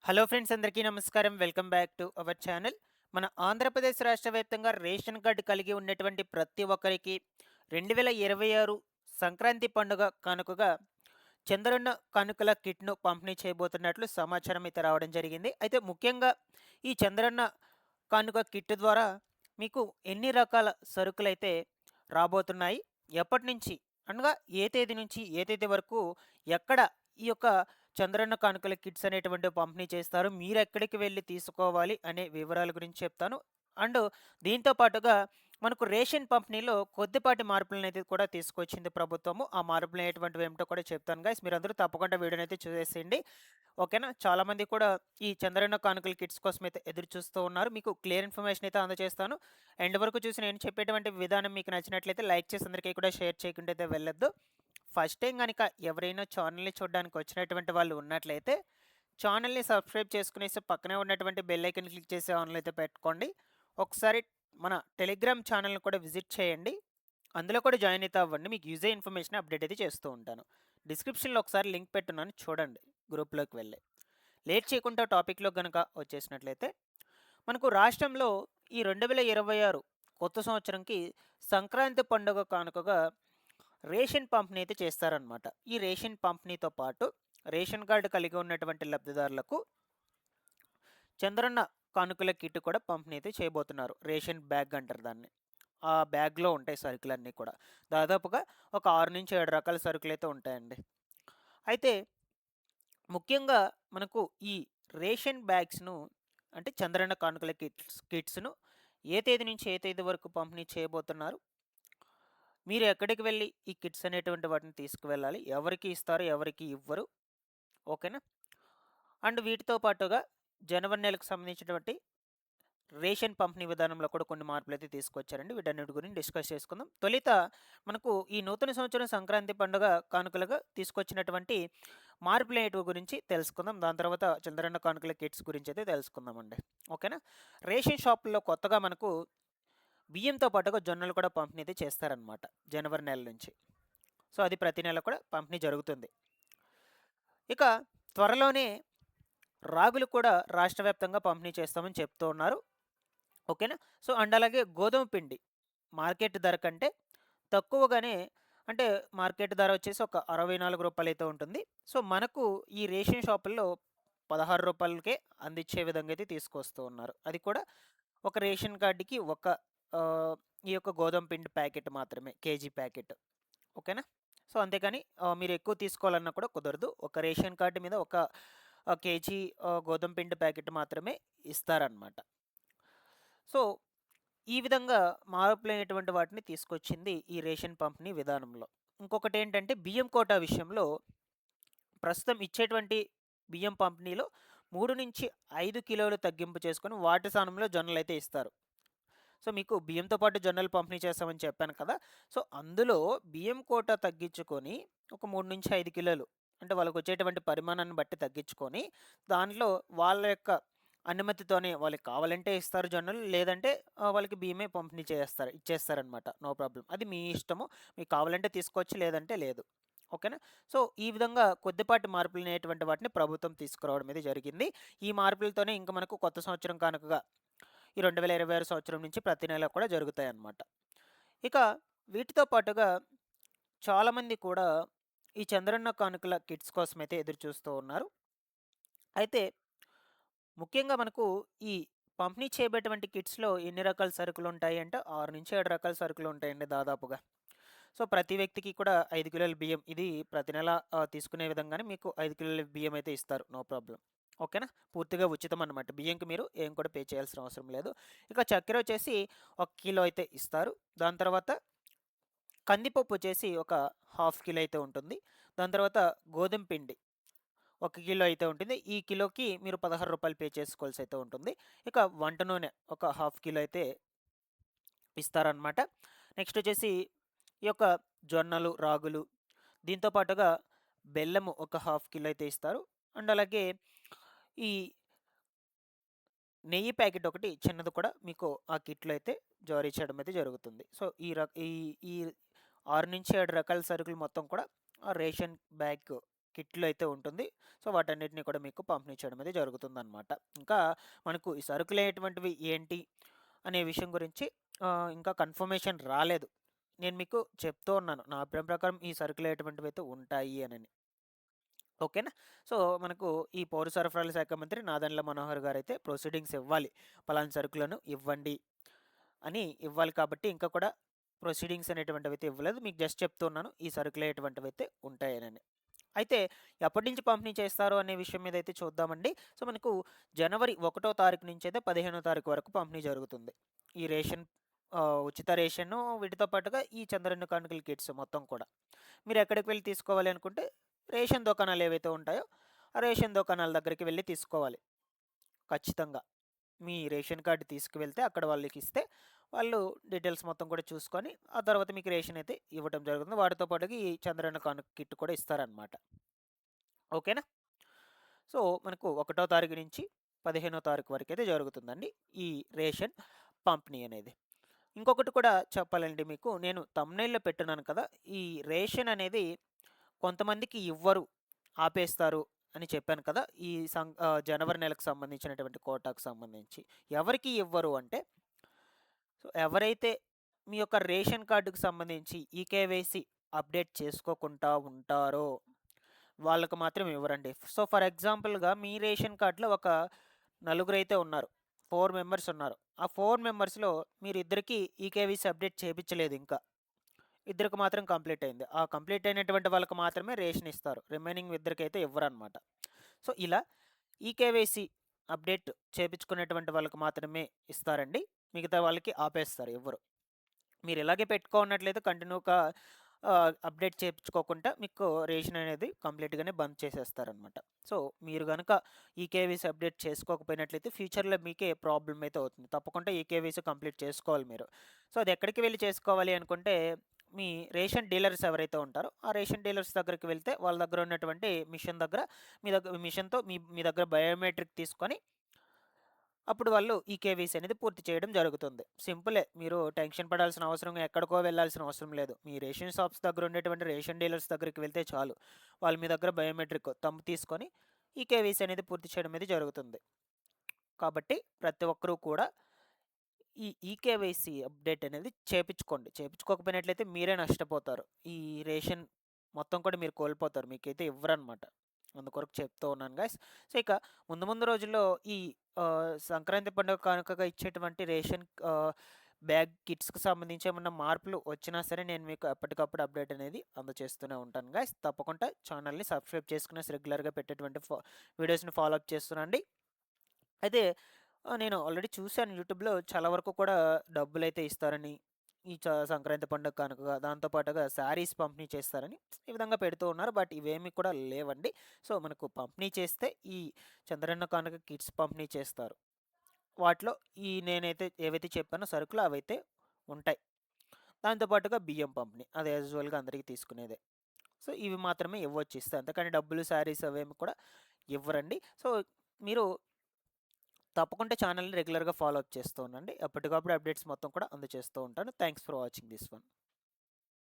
Hello friends, అందరికీ నమస్కారం. Welcome back to our channel. మన ఆంధ్రప్రదేశ్ రాష్ట్ర వ్యాప్తంగా రేషన్ కార్డు కలిగి ఉన్నటువంటి ప్రతి ఒక్కరికి 2026 సంక్రాంతి పండుగ కానుకగా చంద్రన్న కానుకల కిట్‌ను పంపిణీ చేయబోతున్నట్లు సమాచారం అయితే రావడం జరిగింది. అయితే ముఖ్యంగా ఈ చంద్రన్న కానుక కిట్ ద్వారా మీకు ఎన్ని రకాల సరుకులైతే రాబోతున్నాయి? ఎప్పటినుంచి అనగా ఏ తేదీ నుంచి ఏ తేదీ వరకు ఎక్కడ ఈ యొక్క చంద్రన్న కానుకల కిట్స్ అనేటువంటివి పంపిణీ చేస్తారు? మీరెక్కడికి వెళ్లి తీసుకోవాలి అనే వివరాల గురించి చెప్తాను. అండ్ దీంతో పాటుగా మనకు రేషన్ పంపిణీలో కొద్దిపాటి మార్పులనైతే కూడా తీసుకొచ్చింది ప్రభుత్వము. ఆ మార్పులు ఎటువంటివి ఏమిటో కూడా చెప్తాను గైస్. మీరందరూ తప్పకుండా వీడియోనైతే చూసేసేయండి. ఓకేనా? చాలామంది కూడా ఈ చంద్రన్న కానుకల కిట్స్ కోసమైతే ఎదురు చూస్తూ ఉన్నారు. మీకు క్లియర్ ఇన్ఫర్మేషన్ అయితే అందజేస్తాను. ఎండ్ వరకు చూసి నేను చెప్పేటువంటి విధానం మీకు నచ్చినట్లయితే లైక్ చేసి అందరికీ కూడా షేర్ చేయకుండా అయితే వెళ్ళొద్దు. ఫస్ట్ టైం గనక ఎవరైనా ఛానల్‌ని చూడడానికి వచ్చినటువంటి వాళ్ళు ఉన్నట్లయితే ఛానల్‌ని సబ్స్క్రైబ్ చేసుకునేసి పక్కనే ఉన్నటువంటి బెల్ ఐకాన్ క్లిక్ చేసి ఆన్‌లో అయితే పెట్టుకోండి. ఒకసారి మన టెలిగ్రామ్ ఛానల్‌ని కూడా విజిట్ చేయండి. అందులో కూడా జాయిన్ అయితే అవ్వండి. మీకు యూజ్ అయ్యే ఇన్ఫర్మేషన్ అప్డేట్ అయితే చేస్తూ ఉంటాను. డిస్క్రిప్షన్‌లో ఒకసారి లింక్ పెట్టున్నాను, చూడండి గ్రూప్‌లోకి వెళ్ళి. లేట్ చేయకుండా టాపిక్‌లోకి గనక వచ్చేసినట్లయితే మనకు రాష్ట్రంలో ఈ 2026 కొత్త సంవత్సరంకి సంక్రాంతి పండుగ కానుకగా రేషన్ పంపిణీ అయితే చేస్తారనమాట. ఈ రేషన్ పంపిణీతో పాటు రేషన్ కార్డు కలిగి ఉన్నటువంటి లబ్ధిదారులకు చంద్రన్న కానుకల కిట్ కూడా పంపిణీ అయితే చేయబోతున్నారు. రేషన్ బ్యాగ్ అంటారు దాన్ని. ఆ బ్యాగ్‌లో ఉంటాయి సరుకులన్నీ కూడా. దాదాపుగా ఒక 6-7 రకాల సరుకులైతే ఉంటాయండి. అయితే ముఖ్యంగా మనకు ఈ రేషన్ బ్యాగ్స్‌ను అంటే చంద్రన్న కానుకల కిట్స్‌ను ఏ తేదీ నుంచి ఏ తేదీ వరకు పంపిణీ చేయబోతున్నారు? మీరు ఎక్కడికి వెళ్లి ఈ కిట్స్ అనేటువంటి వాటిని తీసుకువెళ్ళాలి? ఎవరికి ఇస్తారు? ఎవరికి ఇవ్వరు? ఓకేనా? అండ్ వీటితో పాటుగా జనవరి నెలకు సంబంధించినటువంటి రేషన్ పంపిణీ విధానంలో కూడా కొన్ని మార్పులైతే తీసుకొచ్చారండి. వీటన్నిటి గురించి డిస్కస్ చేసుకుందాం. తొలిత మనకు ఈ నూతన సంవత్సరం సంక్రాంతి పండుగ కానుకలుగా తీసుకొచ్చినటువంటి మార్పులేంటి గురించి తెలుసుకుందాం. దాని తర్వాత చంద్రన్న కానుకల కిట్స్ గురించి అయితే తెలుసుకుందామండి. ఓకేనా? రేషన్ షాపుల్లో కొత్తగా మనకు బియ్యంతో పాటుగా జొన్నలు కూడా పంపిణీ అయితే చేస్తారనమాట జనవరి నెల నుంచి. సో, అది ప్రతి నెల కూడా పంపిణీ జరుగుతుంది. ఇక త్వరలోనే రాగులు కూడా రాష్ట్ర వ్యాప్తంగా పంపిణీ చేస్తామని చెప్తూ ఉన్నారు. ఓకేనా? సో, అండ్ అలాగే గోధుమ పిండి మార్కెట్ ధర కంటే తక్కువగానే, అంటే మార్కెట్ ధర వచ్చేసి ఒక రూ. 64 అయితే ఉంటుంది. సో, మనకు ఈ రేషన్ షాపుల్లో రూ. 16కే అందించే విధంగా అయితే తీసుకొస్తూ ఉన్నారు. అది కూడా ఒక రేషన్ కార్డ్‌కి ఒక ఈ యొక్క గోధుమ పిండి ప్యాకెట్ మాత్రమే, కేజీ ప్యాకెట్. ఓకేనా? సో, అంతేకాని మీరు ఎక్కువ తీసుకోవాలన్నా కూడా కుదరదు. ఒక రేషన్ కార్డ్ మీద ఒక కేజీ గోధుమ పిండి ప్యాకెట్ మాత్రమే ఇస్తారనమాట. సో, ఈ విధంగా మార్పులైనటువంటి వాటిని తీసుకొచ్చింది ఈ రేషన్ పంపిణీ విధానంలో. ఇంకొకటేంటంటే బియ్యం కోటా విషయంలో ప్రస్తుతం ఇచ్చేటువంటి బియ్యం పంపిణీలో 3-5 కిలోలు తగ్గింపు చేసుకొని వాటి స్థానంలో జొన్నలైతే ఇస్తారు. సో, మీకు బియ్యంతో పాటు జొన్నలు పంపిణీ చేస్తామని చెప్పాను కదా! సో, అందులో బియ్యం కోటా తగ్గించుకొని ఒక 3-5 కిలోలు, అంటే వాళ్ళకొచ్చేటువంటి పరిమాణాన్ని బట్టి తగ్గించుకొని, దాంట్లో వాళ్ళ యొక్క అనుమతితోనే వాళ్ళకి కావాలంటే ఇస్తారు జొన్నలు. లేదంటే వాళ్ళకి బియ్యమే పంపిణీ ఇచ్చేస్తారనమాట. No problem. అది మీ ఇష్టము. మీకు కావాలంటే తీసుకోవచ్చు, లేదంటే లేదు. ఓకేనా? సో, ఈ విధంగా కొద్దిపాటి మార్పులనేటువంటి వాటిని ప్రభుత్వం తీసుకురావడం అయితే జరిగింది. ఈ మార్పులతోనే ఇంక మనకు కొత్త సంవత్సరం కానుకగా ఈ 2026 సంవత్సరం నుంచి ప్రతి నెల కూడా జరుగుతాయన్నమాట. ఇక వీటితో పాటుగా చాలామంది కూడా ఈ చంద్రన్న కానుకల కిట్స్ కోసమైతే ఎదురు చూస్తూ ఉన్నారు. అయితే ముఖ్యంగా మనకు ఈ పంపిణీ చేయబడేటువంటి కిట్స్‌లో ఎన్ని రకాల సరుకులుంటాయి అంటే 6-7 రకాల సరుకులుంటాయండి దాదాపుగా. సో, ప్రతి వ్యక్తికి కూడా 5 కిలోల బియ్యం, ఇది ప్రతి నెల తీసుకునే విధంగానే మీకు 5 కిలోల బియ్యం అయితే ఇస్తారు. No problem. ఓకేనా? పూర్తిగా ఉచితం అన్నమాట. బియ్యంకి మీరు ఏం కూడా పే చేయాల్సిన అవసరం లేదు. ఇక చక్కెర వచ్చేసి 1 కిలో అయితే ఇస్తారు. దాని తర్వాత కందిపప్పు వచ్చేసి ఒక హాఫ్ కిలో అయితే ఉంటుంది. దాని తర్వాత గోధుమ పిండి 1 కిలో అయితే ఉంటుంది. ఈ కిలోకి మీరు రూ. 16 పే చేసుకోవాల్సి అయితే ఉంటుంది. ఇక వంట నూనె ఒక హాఫ్ కిలో అయితే ఇస్తారనమాట. నెక్స్ట్ వచ్చేసి ఈ యొక్క జొన్నలు, రాగులు, దీంతో పాటుగా బెల్లము ఒక హాఫ్ కిలో అయితే ఇస్తారు. అండ్ అలాగే ఈ నెయ్యి ప్యాకెట్ ఒకటి చిన్నది కూడా మీకు ఆ కిట్‌లో అయితే జారీ చేయడం అయితే జరుగుతుంది. సో, ఈ 6-7 రకాల సరుకులు మొత్తం కూడా ఆ రేషన్ బ్యాగ్ కిట్లు అయితే ఉంటుంది. సో, వాటన్నిటిని కూడా మీకు పంపిణీ చేయడం అయితే జరుగుతుందనమాట. ఇంకా మనకు ఈ సరుకులనేటువంటివి ఏంటి అనే విషయం గురించి ఇంకా కన్ఫర్మేషన్ రాలేదు. నేను మీకు చెప్తూ ఉన్నాను. నా అభిప్రాయం ప్రకారం ఈ సరుకులనేటువంటివైతే ఉంటాయి అనని. ఓకేనా? సో, మనకు ఈ పౌర సరఫరాల శాఖ మంత్రి నాదెండ్ల మనోహర్ గారైతే ప్రొసీడింగ్స్ ఇవ్వాలి. పలానా సరుకులను ఇవ్వండి అని ఇవ్వాలి కాబట్టి ఇంకా కూడా ప్రొసీడింగ్స్ అనేటువంటివైతే ఇవ్వలేదు. మీకు జస్ట్ చెప్తున్నాను. ఈ సరుకులనేటువంటివైతే ఉంటాయనని. అయితే ఎప్పటి నుంచి పంపిణీ చేస్తారు అనే విషయం మీద అయితే చూద్దామండి. సో, మనకు జనవరి 1వ తారీఖు నుంచి అయితే 15వ తారీఖు వరకు పంపిణీ జరుగుతుంది. ఈ రేషన్ ఉచిత రేషను వీటితో పాటుగా ఈ చంద్రన్న కానుకల కిట్స్ మొత్తం కూడా. మీరు ఎక్కడికి వెళ్లి తీసుకోవాలి అనుకుంటే రేషన్ దుకాణాలు ఏవైతే ఉంటాయో ఆ రేషన్ దుకాణాల దగ్గరికి వెళ్లి తీసుకోవాలి ఖచ్చితంగా. మీ రేషన్ కార్డు తీసుకువెళ్తే అక్కడ వాళ్ళకిస్తే వాళ్ళు డీటెయిల్స్ మొత్తం కూడా చూసుకొని ఆ తర్వాత మీకు రేషన్ అయితే ఇవ్వటం జరుగుతుంది. వాటితో పాటుగా ఈ చంద్రన్న కానుక కిట్ కూడా ఇస్తారనమాట. ఓకేనా? సో, మనకు 1వ తారీఖు నుంచి 15వ తారీఖు వరకైతే జరుగుతుందండి ఈ రేషన్ పంపిణీ అనేది. ఇంకొకటి కూడా చెప్పాలండి మీకు. నేను థంబ్‌నెయిల్‌లో పెట్టున్నాను కదా! ఈ రేషన్ అనేది కొంతమందికి ఇవ్వరు, ఆపేస్తారు అని చెప్పాను కదా! ఈ జనవరి నెలకు సంబంధించినటువంటి కోటాకు సంబంధించి. ఎవరికి ఇవ్వరు అంటే, సో, ఎవరైతే మీ యొక్క రేషన్ కార్డుకి సంబంధించి ఈకేవైసీ అప్డేట్ చేసుకోకుండా ఉంటారో వాళ్ళకి మాత్రం ఇవ్వరండి. సో, ఫర్ ఎగ్జాంపుల్‌గా మీ రేషన్ కార్డ్‌లో ఒక నలుగురైతే ఉన్నారు. 4 మెంబర్స్ ఉన్నారు. ఆ 4 మెంబర్స్‌లో మీరిద్దరికీ ఈకేవైసీ అప్డేట్ చేపిచ్చలేదు ఇంకా. ఇద్దరికి మాత్రం కంప్లీట్ అయింది. ఆ కంప్లీట్ అయినటువంటి వాళ్ళకి మాత్రమే రేషన్ ఇస్తారు. రిమైనింగ్ ఇద్దరికైతే ఇవ్వరనమాట. సో, ఇలా ఈకేవైసీ అప్డేట్ చేపించుకునేటువంటి వాళ్ళకి మాత్రమే ఇస్తారండి. మిగతా వాళ్ళకి ఆపేస్తారు ఇవ్వరు. మీరు ఇలాగే పెట్టుకున్నట్లయితే కంటిన్యూగా అప్డేట్ చేపించుకోకుండా మీకు రేషన్ అనేది కంప్లీట్‌గానే బంద్ చేసేస్తారనమాట. సో, మీరు గనక ఈకేవైసీ అప్డేట్ చేసుకోకపోయినట్లయితే ఫ్యూచర్‌లో మీకే ప్రాబ్లమ్ అయితే అవుతుంది. తప్పకుండా ఈకేవైసీ కంప్లీట్ చేసుకోవాలి మీరు. సో, అది ఎక్కడికి వెళ్లి చేసుకోవాలి అనుకుంటే మీ రేషన్ డీలర్స్ ఎవరైతే ఉంటారో ఆ రేషన్ డీలర్స్ దగ్గరికి వెళ్తే వాళ్ళ దగ్గర ఉన్నటువంటి మిషన్ దగ్గర మిషన్‌తో మీ దగ్గర బయోమెట్రిక్ తీసుకొని అప్పుడు వాళ్ళు ఈ కేవైసీ అనేది పూర్తి చేయడం జరుగుతుంది. సింపులే. మీరు టెన్షన్ పడాల్సిన అవసరం ఎక్కడికో వెళ్ళాల్సిన అవసరం లేదు. మీ రేషన్ షాప్స్ దగ్గర ఉండేటువంటి రేషన్ డీలర్స్ దగ్గరికి వెళ్తే చాలు. వాళ్ళు మీ దగ్గర బయోమెట్రిక్ థంబ్ తీసుకొని ఈ కేవైసీ అనేది పూర్తి చేయడం అనేది జరుగుతుంది. కాబట్టి ప్రతి ఒక్కరూ కూడా ఈ ఈకేవైసీ అప్డేట్ అనేది చేపించుకోండి. చేపించుకోకపోయినట్లయితే మీరే నష్టపోతారు. ఈ రేషన్ మొత్తం కూడా మీరు కోల్పోతారు. మీకైతే ఇవ్వరనమాట. అందుకొరకు చెప్తూ ఉన్నాను గైస్. సో, ఇక ముందు ముందు రోజుల్లో ఈ సంక్రాంతి పండుగ కానుకగా ఇచ్చేటువంటి రేషన్ బ్యాగ్ కిట్స్‌కి సంబంధించి ఏమన్నా మార్పులు వచ్చినా సరే నేను మీకు ఎప్పటికప్పుడు అప్డేట్ అనేది అందజేస్తూనే ఉంటాను గైస్. తప్పకుండా ఛానల్‌ని సబ్స్క్రైబ్ చేసుకునేసి రెగ్యులర్‌గా పెట్టేటువంటి వీడియోస్‌ని ఫాలో అప్ చేస్తుండండి. అయితే నేను ఆల్రెడీ చూసాను యూట్యూబ్‌లో చాలా వరకు కూడా డబ్బులైతే ఇస్తారని, ఈ సంక్రాంతి పండుగ కానుకగా దాంతో పాటుగా శారీస్ పంపిణీ చేస్తారని ఈ విధంగా పెడుతూ ఉన్నారు. బట్ ఇవేమి కూడా లేవండి. సో, మనకు పంపిణీ చేస్తే ఈ చంద్రన్న కానుక కిట్స్ పంపిణీ చేస్తారు. వాటిలో నేనైతే ఏవైతే చెప్పానో సరుకులు అవైతే ఉంటాయి. దాంతో పాటుగా బియ్యం పంపిణీ. అది యాజ్ యూజువల్‌గా అందరికి తీసుకునేదే. సో, ఇవి మాత్రమే ఇవ్వచ్చు ఇస్తే. అంతేకాని డబ్బులు, శారీస్ అవేమి కూడా ఇవ్వరండి. సో, మీరు తప్పకుండా ఛానల్‌ని రెగ్యులర్‌గా ఫాలో అప్ చేస్తూ ఉండండి. ఎప్పటికప్పుడు అప్డేట్స్ మొత్తం కూడా అందజేస్తూ ఉంటాను. Thanks for watching this one.